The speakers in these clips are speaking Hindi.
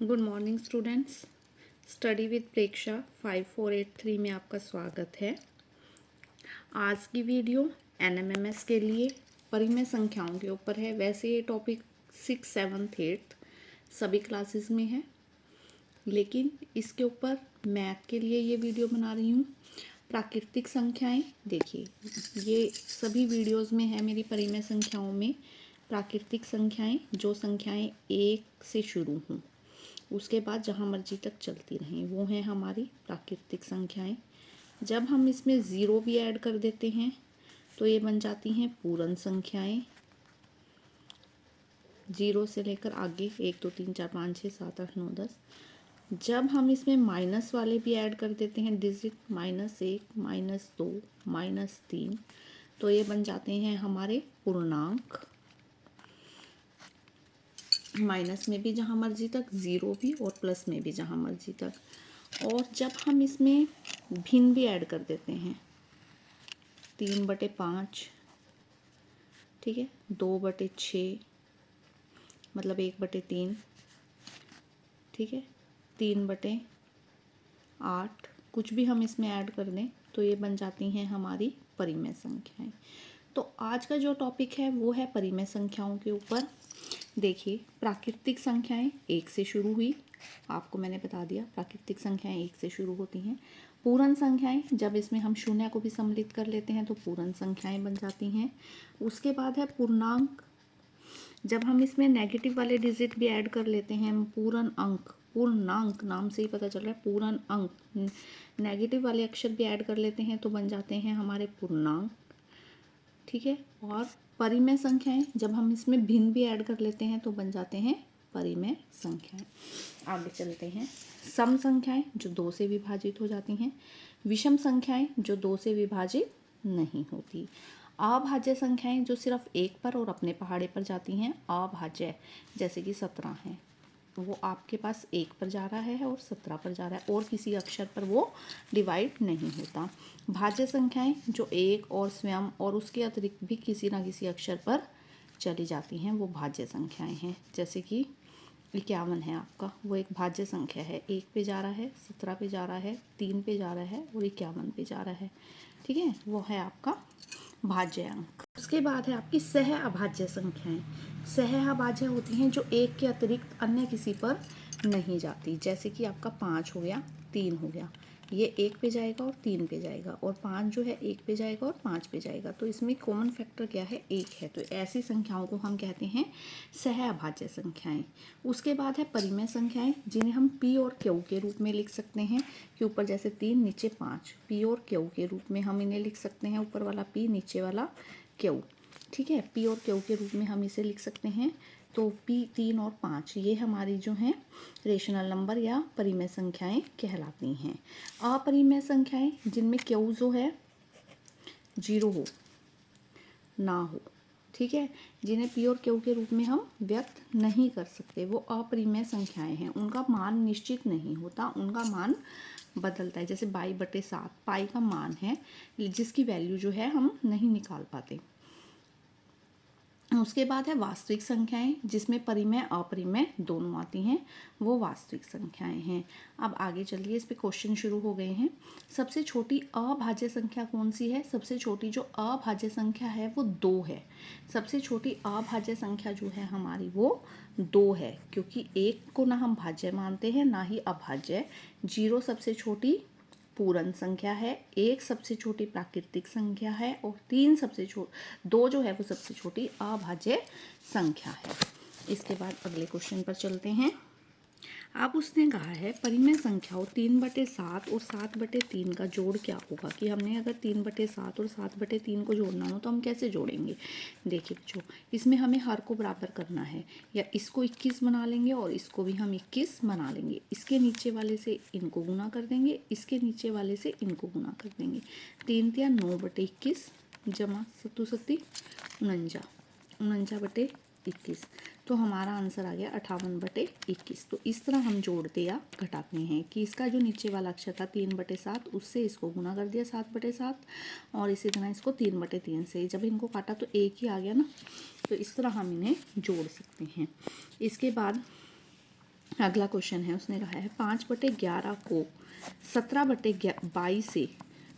Good morning students. Study with Preksha 5483 में आपका स्वागत है। आज की वीडियो एनएमएमएस के लिए परिमेय संख्याओं के ऊपर है। वैसे ये टॉपिक 6, 7, 8 सभी क्लासेस में है, लेकिन इसके ऊपर मैथ के लिए ये वीडियो बना रही हूँ। प्राकृतिक संख्याएं देखिए, ये सभी वीडियोस में है मेरी परिमेय संख्याओं में। प्राकृतिक संख्याएं, जो संख्याएं 1 से शुरू हों उसके बाद जहाँ मर्जी तक चलती रहें, वो हैं हमारी प्राकृतिक संख्याएं। जब हम इसमें ज़ीरो भी ऐड कर देते हैं तो ये बन जाती हैं पूर्ण संख्याएं। 0 से लेकर आगे 1 2 3 4 5 6 7 8 9 10। जब हम इसमें माइनस वाले भी ऐड कर देते हैं डिजिट, -1 -2 -3, तो ये बन जाते हैं हमारे पूर्णांक। माइनस में भी जहाँ मर्जी तक, ज़ीरो भी, और प्लस में भी जहाँ मर्जी तक। और जब हम इसमें भिन्न भी ऐड कर देते हैं 3/5, ठीक है, 2/6 मतलब 1/3, ठीक है, 3/8, कुछ भी हम इसमें ऐड कर दें तो ये बन जाती हैं हमारी परिमेय संख्याएं। तो आज का जो टॉपिक है वो है परिमेय संख्याओं के ऊपर। देखिए, प्राकृतिक संख्याएं 1 से शुरू हुई, आपको मैंने बता दिया प्राकृतिक संख्याएं 1 से शुरू होती हैं। पूर्ण संख्याएं, जब इसमें हम शून्य को भी सम्मिलित कर लेते हैं तो पूर्ण संख्याएं बन जाती हैं। उसके बाद है पूर्णांक, जब हम इसमें नेगेटिव वाले डिजिट भी ऐड कर लेते हैं। पूर्ण अंक, पूर्णांक नाम से ही पता चल रहा है, पूर्ण अंक, नेगेटिव वाले अक्षर भी ऐड कर लेते हैं तो बन जाते हैं हमारे पूर्णांक, ठीक है। और परिमेय संख्याएं, जब हम इसमें भिन्न भी ऐड कर लेते हैं तो बन जाते हैं परिमेय संख्याएं। आगे चलते हैं। सम संख्याएं जो 2 से विभाजित हो जाती हैं। विषम संख्याएं जो 2 से विभाजित नहीं होती। अभाज्य संख्याएं जो सिर्फ 1 पर और अपने पहाड़े पर जाती हैं। अभाज्य जैसे कि 17 है, वो आपके पास 1 पर जा रहा है और 17 पर जा रहा है, और किसी अक्षर पर वो डिवाइड नहीं होता। भाज्य संख्याएं जो 1 और स्वयं और उसके अतिरिक्त भी किसी ना किसी अक्षर पर चली जाती हैं, वो भाज्य संख्याएं हैं। जैसे कि 51 है आपका, वो एक भाज्य संख्या है। 1 पे जा रहा है, 17 पे जा रहा है, 3 पे जा रहा है और 51 पे जा रहा है, ठीक है, वो है आपका भाज्य अंक। उसके बाद है आपकी सह अभाज्य संख्याएं। सह अभाज्य होती हैं जो 1 के अतिरिक्त अन्य किसी पर नहीं जाती। जैसे कि आपका 5 हो गया, 3 हो गया, ये 1 पे जाएगा और 3 पे जाएगा, और 5 जो है 1 पे जाएगा और 5 पे जाएगा, तो इसमें कॉमन फैक्टर क्या है, 1 है। तो ऐसी संख्याओं को हम कहते हैं सह अभाज्य संख्याएं। उसके बाद है परिमेय संख्याएं, जिन्हें हम पी और क्यू के रूप में लिख सकते हैं, कि ऊपर जैसे 3 नीचे 5, पी और क्यू के रूप में हम इन्हें लिख सकते हैं। ऊपर वाला पी, नीचे वाला क्यू, ठीक है, पी और क्यू के रूप में हम इसे लिख सकते हैं। तो पी, 3 और 5 ये हमारी जो हैं रेशनल नंबर या परिमेय संख्याएं कहलाती हैं। अपरिमेय संख्याएं जिनमें क्यू जो है 0 हो ना हो, ठीक है, जिन्हें पी और क्यू के रूप में हम व्यक्त नहीं कर सकते, वो अपरिमेय संख्याएं हैं। उनका मान निश्चित नहीं होता, उनका मान बदलता है। जैसे 22/7 पाई का मान है, जिसकी वैल्यू जो है हम नहीं निकाल पाते। उसके बाद है वास्तविक संख्याएं, जिसमें परिमेय अपरिमेय दोनों आती हैं, वो वास्तविक संख्याएं हैं। अब आगे चलिए, इस पे क्वेश्चन शुरू हो गए हैं। सबसे छोटी अभाज्य संख्या कौन सी है? सबसे छोटी जो अभाज्य संख्या है वो 2 है। सबसे छोटी अभाज्य संख्या जो है हमारी वो 2 है, क्योंकि 1 को ना हम भाज्य मानते हैं ना ही अभाज्य। 0 सबसे छोटी पूर्ण संख्या है, 1 सबसे छोटी प्राकृतिक संख्या है, और 2 जो है वो सबसे छोटी अभाज्य संख्या है। इसके बाद अगले क्वेश्चन पर चलते हैं। अब उसने कहा है परिमेय संख्याओं 3/7 और 7/3 का जोड़ क्या होगा, कि हमने अगर 3/7 और 7/3 को जोड़ना हो तो हम कैसे जोड़ेंगे। देखिए बच्चों, इसमें हमें हर को बराबर करना है, या इसको 21 बना लेंगे और इसको भी हम 21 बना लेंगे। इसके नीचे वाले से इनको गुना कर देंगे, इसके नीचे वाले से इनको गुना कर देंगे। 3 × 9/21 जमा 7 7 49, 49/21, तो हमारा आंसर आ गया 58/21। तो इस तरह हम जोड़ते या घटाते हैं कि इसका जो नीचे वाला अक्षर था 3/7, उससे इसको गुना कर दिया 7/7, और इसी तरह इसको 3/3 से, जब इनको काटा तो 1 ही आ गया ना, तो इस तरह हम इन्हें जोड़ सकते हैं। इसके बाद अगला क्वेश्चन है, उसने कहा है 5/11 को 17/22 से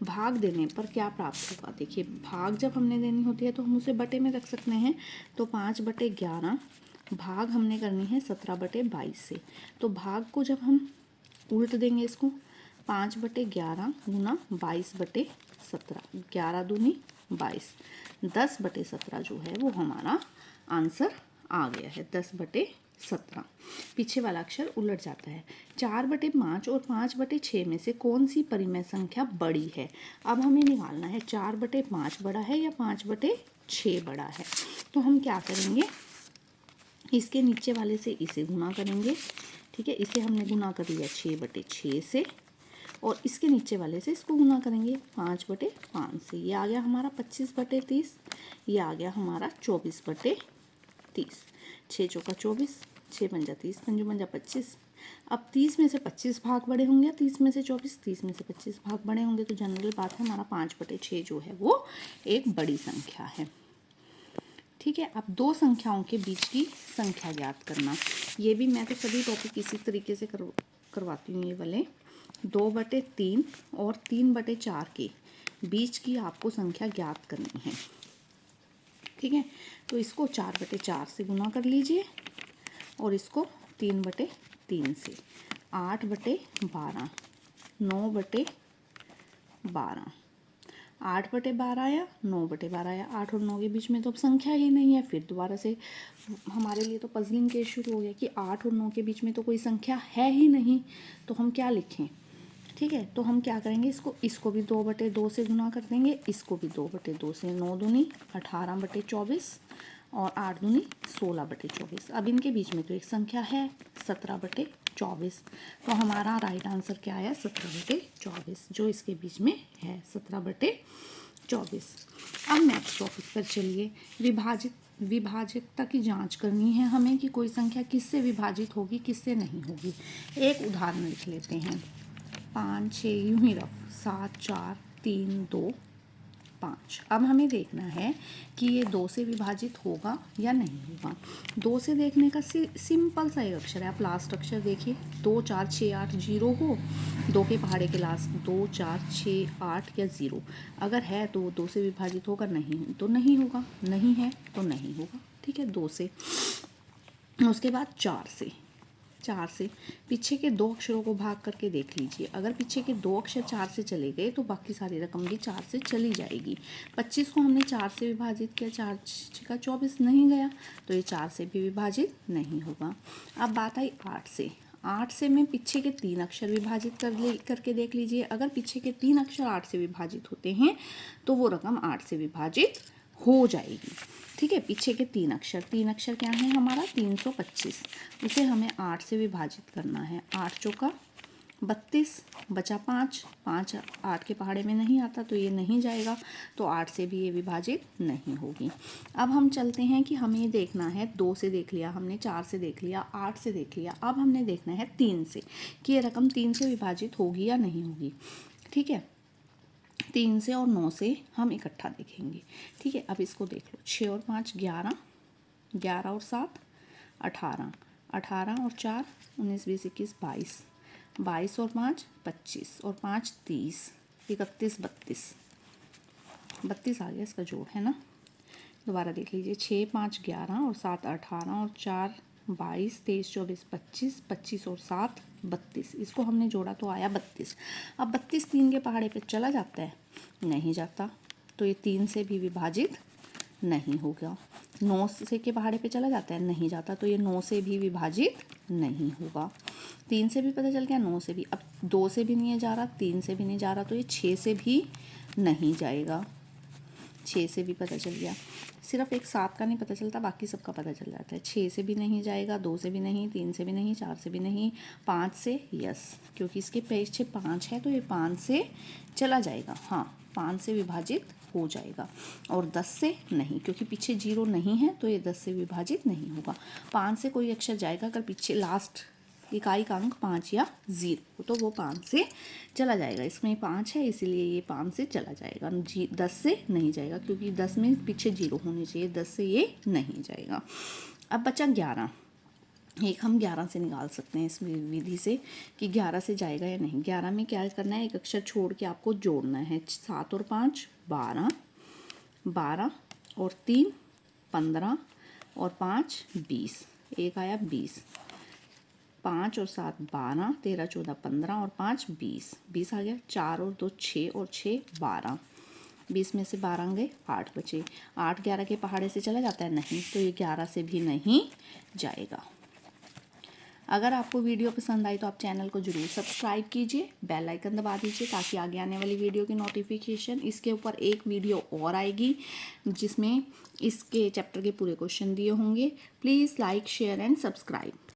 भाग देने पर क्या प्राप्त होगा। देखिए, भाग जब हमने देनी होती है तो हम उसे बटे में रख सकते हैं। तो 5/11 भाग हमने करनी है 17/22 से। तो भाग को जब हम उल्ट देंगे इसको, 5/11 गुना 22/17, 11 दूनी 22, 10/17 जो है वो हमारा आंसर आ गया है, 10/17। पीछे वाला अक्षर उलट जाता है। 4/5 और 5/6 में से कौन सी परिमेय संख्या बड़ी है। अब हमें निकालना है 4/5 बड़ा है या 5/6 बड़ा है। तो हम क्या करेंगे, इसके नीचे वाले से इसे गुना करेंगे। ठीक है, इसे हमने गुना कर लिया 6/6 से, और इसके नीचे वाले से इसको गुना करेंगे 5/5 से। ये आ गया हमारा 25/30, ये आ गया हमारा 24/30। 6 चौका 24, 6 पंजा 30, पंजू पंजा 25। अब 30 में से 25 भाग बड़े होंगे, 30 में से 24, 30 में से 25 भाग बड़े होंगे। तो जनरल बात है, हमारा 5/6 जो है वो एक बड़ी संख्या है। ठीक है, अब दो संख्याओं के बीच की संख्या ज्ञात करना। ये भी मैं तो सभी टॉपिक इसी तरीके से करवाती हूँ। ये वाले 2/3 और 3/4 के बीच की आपको संख्या ज्ञात करनी है। ठीक है, तो इसको 4/4 से गुना कर लीजिए और इसको 3/3 से। 8/12, 9/12, 8/12 आया, 9/12 आया। 8 और 9 के बीच में तो अब संख्या ही नहीं है। फिर दोबारा से हमारे लिए तो पजलिंग केस शुरू हो गया कि 8 और 9 के बीच में तो कोई संख्या है ही नहीं, तो हम क्या लिखें। ठीक है, तो हम क्या करेंगे, इसको भी 2/2 से गुना कर देंगे, इसको भी 2/2 से। 9 दूनी 18/24 और 8 दूनी 16/24। अब इनके बीच में तो एक संख्या है 17/24। तो हमारा राइट आंसर क्या आया, 17/24, जो इसके बीच में है 17/24। अब नेक्स्ट टॉपिक पर चलिए। विभाजितता की जांच करनी है हमें कि कोई संख्या किससे विभाजित होगी, किससे नहीं होगी। एक उदाहरण लिख लेते हैं। 5 6 यूं ही रफ, 7 4 3 2 5। अब हमें देखना है कि ये 2 से विभाजित होगा या नहीं होगा। 2 से देखने का सिंपल सा एक अक्षर है। आप लास्ट अक्षर देखिए, 2 4 6 8 0 हो, 2 के पहाड़े के लास्ट 2 4 6 8 या 0 अगर है तो वो 2 से विभाजित होगा, नहीं तो नहीं होगा, नहीं है तो नहीं होगा। ठीक है, 2 से। उसके बाद 4 से पीछे के 2 अक्षरों को भाग करके देख लीजिए। अगर पीछे के 2 अक्षर 4 से चले गए तो बाकी सारी रकम भी 4 से चली जाएगी। 25 को हमने 4 से विभाजित किया, 4 का 24 नहीं गया, तो ये 4 से भी विभाजित नहीं होगा। अब बात आई 8 से। 8 से में पीछे के 3 अक्षर विभाजित करके देख लीजिए। अगर पीछे के 3 अक्षर 8 से विभाजित होते हैं तो वो रकम 8 से विभाजित हो जाएगी। ठीक है, पीछे के 3 अक्षर क्या है हमारा 325, उसे हमें 8 से विभाजित करना है। 8 चौका 32, बचा 5, 5 8 के पहाड़े में नहीं आता तो ये नहीं जाएगा, तो 8 से भी ये विभाजित नहीं होगी। अब हम चलते हैं कि हमें देखना है, 2 से देख लिया हमने, 4 से देख लिया, 8 से देख लिया। अब हमने देखना है 3 से कि ये रकम 3 से विभाजित होगी या नहीं होगी। ठीक है, 3 से और 9 से हम इकट्ठा देखेंगे। ठीक है, अब इसको देख लो। 6 और 5 11, 11 और 7 18, 18 और 4 19 20 21 22, 22 और 5 25 और 5 30, 31 32, 32 आ गया इसका जोड़, है ना। दोबारा देख लीजिए। 6 5 11 और 7 18 और 4 22 23 24 25, 25 और 7 32, इसको हमने जोड़ा तो आया 32। अब 32 3 के पहाड़े पे चला जाता है, नहीं जाता, तो ये 3 से भी विभाजित नहीं होगा। 9 से के पहाड़े पे चला जाता है, नहीं जाता, तो ये 9 से भी विभाजित नहीं होगा। 3 से भी पता चल गया, 9 से भी। अब 2 से भी नहीं जा रहा, 3 से भी नहीं जा रहा, तो ये 6 से भी नहीं जाएगा। 6 से भी पता चल गया। सिर्फ एक 7 का नहीं पता चलता, बाकी सबका पता चल जाता है। 6 से भी नहीं जाएगा, 2 से भी नहीं, 3 से भी नहीं, 4 से भी नहीं, 5 से यस, क्योंकि इसके पीछे 5 है तो ये 5 से चला जाएगा। हाँ, 5 से विभाजित हो जाएगा। और 10 से नहीं, क्योंकि पीछे 0 नहीं है तो ये 10 से विभाजित नहीं होगा। 5 से कोई अक्षर जाएगा अगर पीछे लास्ट इकाई का अंक 5 या 0, तो वो 5 से चला जाएगा। इसमें 5 है इसीलिए ये 5 से चला जाएगा। 10 से नहीं जाएगा, क्योंकि 10 में पीछे 0 होनी चाहिए, 10 से ये नहीं जाएगा। अब बचा 11। एक हम 11 से निकाल सकते हैं इस विधि से कि 11 से जाएगा या नहीं। 11 में क्या करना है, एक अक्षर छोड़ के आपको जोड़ना है। 7 और 5 12, 12 और 3 15 और 5 20, एक आया 20। 5 और 7 12, 13 14 15 और 5 20, 20 आ गया। 4 और 2 6 और 6 12, 20 में से 12 गए, 8 बचे। 8 11 के पहाड़े से चला जाता है, नहीं, तो ये 11 से भी नहीं जाएगा। अगर आपको वीडियो पसंद आई तो आप चैनल को ज़रूर सब्सक्राइब कीजिए, बेल आइकन दबा दीजिए ताकि आगे आने वाली वीडियो की नोटिफिकेशन। इसके ऊपर एक वीडियो और आएगी जिसमें इसके चैप्टर के पूरे क्वेश्चन दिए होंगे। Please like share and subscribe.